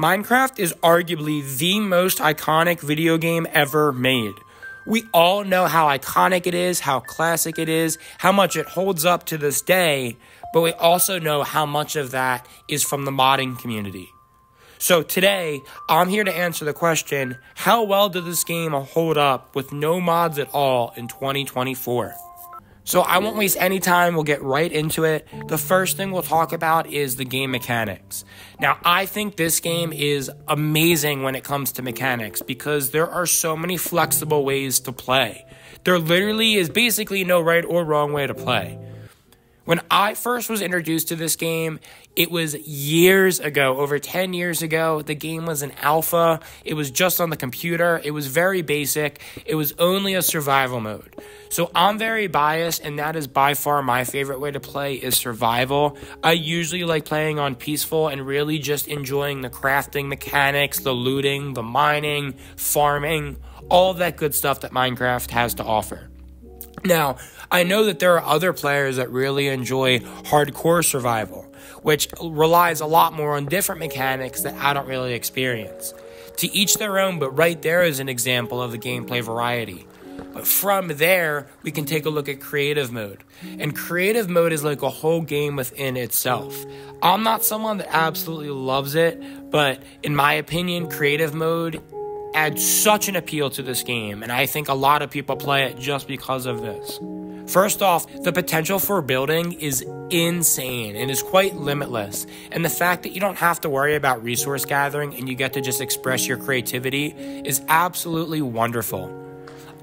Minecraft is arguably the most iconic video game ever made. We all know how iconic it is, how classic it is, how much it holds up to this day, but we also know how much of that is from the modding community. So today, I'm here to answer the question, how well did this game hold up with no mods at all in 2024? So I won't waste any time, we'll get right into it. The first thing we'll talk about is the game mechanics. Now, I think this game is amazing when it comes to mechanics because there are so many flexible ways to play. There literally is basically no right or wrong way to play. When I first was introduced to this game, it was years ago, over 10 years ago. The game was an alpha. It was just on the computer. It was very basic. It was only a survival mode. So I'm very biased, and that is by far my favorite way to play is survival. I usually like playing on peaceful and really just enjoying the crafting mechanics, the looting, the mining, farming, all of that good stuff that Minecraft has to offer. Now, I know that there are other players that really enjoy hardcore survival, which relies a lot more on different mechanics that I don't really experience. To each their own, but right there is an example of the gameplay variety. But from there, we can take a look at creative mode. And creative mode is like a whole game within itself. I'm not someone that absolutely loves it, but in my opinion, creative mode adds such an appeal to this game, and I think a lot of people play it just because of this. First off, the potential for building is insane and is quite limitless, and the fact that you don't have to worry about resource gathering and you get to just express your creativity is absolutely wonderful.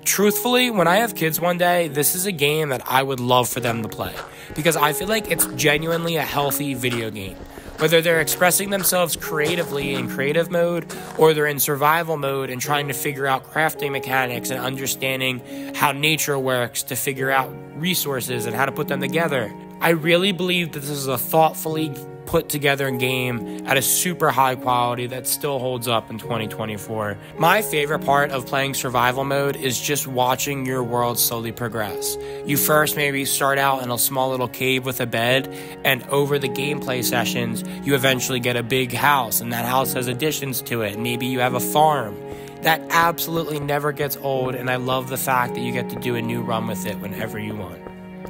Truthfully, when I have kids one day, this is a game that I would love for them to play, because I feel like it's genuinely a healthy video game. Whether they're expressing themselves creatively in creative mode or they're in survival mode and trying to figure out crafting mechanics and understanding how nature works to figure out resources and how to put them together. I really believe that this is a thoughtfully put together game at a super high quality that still holds up in 2024. My favorite part of playing survival mode is just watching your world slowly progress. You first maybe start out in a small little cave with a bed, and over the gameplay sessions, you eventually get a big house, and that house has additions to it. Maybe you have a farm. That absolutely never gets old, and I love the fact that you get to do a new run with it whenever you want.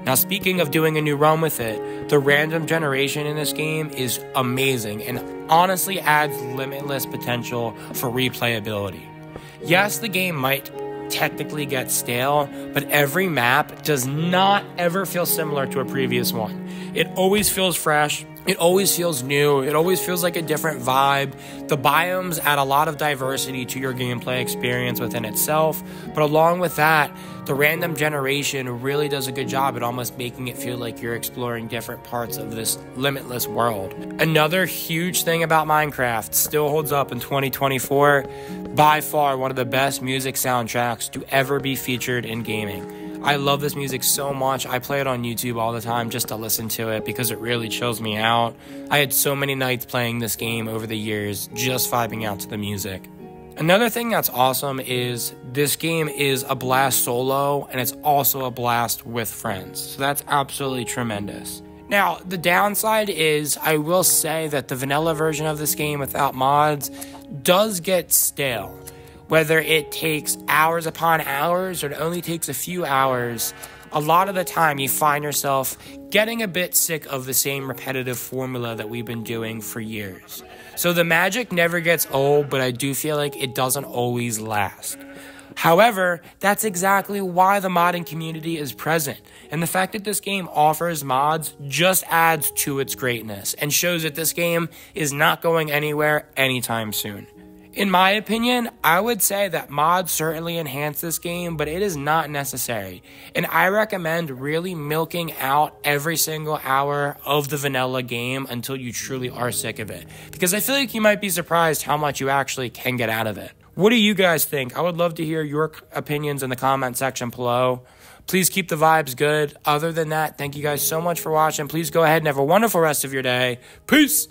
Now, speaking of doing a new run with it, the random generation in this game is amazing and honestly adds limitless potential for replayability. Yes, the game might technically get stale, but every map does not ever feel similar to a previous one. It always feels fresh. It always feels new. It always feels like a different vibe. The biomes add a lot of diversity to your gameplay experience within itself, but along with that, the random generation really does a good job at almost making it feel like you're exploring different parts of this limitless world. Another huge thing about Minecraft still holds up in 2024, by far one of the best music soundtracks to ever be featured in gaming. I love this music so much. I play it on YouTube all the time just to listen to it because it really chills me out. I had so many nights playing this game over the years, just vibing out to the music. Another thing that's awesome is this game is a blast solo, and it's also a blast with friends. So that's absolutely tremendous. Now, the downside is I will say that the vanilla version of this game without mods does get stale. Whether it takes hours upon hours or it only takes a few hours, a lot of the time you find yourself getting a bit sick of the same repetitive formula that we've been doing for years. So the magic never gets old, but I do feel like it doesn't always last. However, that's exactly why the modding community is present, and the fact that this game offers mods just adds to its greatness and shows that this game is not going anywhere anytime soon. In my opinion, I would say that mods certainly enhance this game, but it is not necessary. And I recommend really milking out every single hour of the vanilla game until you truly are sick of it. Because I feel like you might be surprised how much you actually can get out of it. What do you guys think? I would love to hear your opinions in the comment section below. Please keep the vibes good. Other than that, thank you guys so much for watching. Please go ahead and have a wonderful rest of your day. Peace!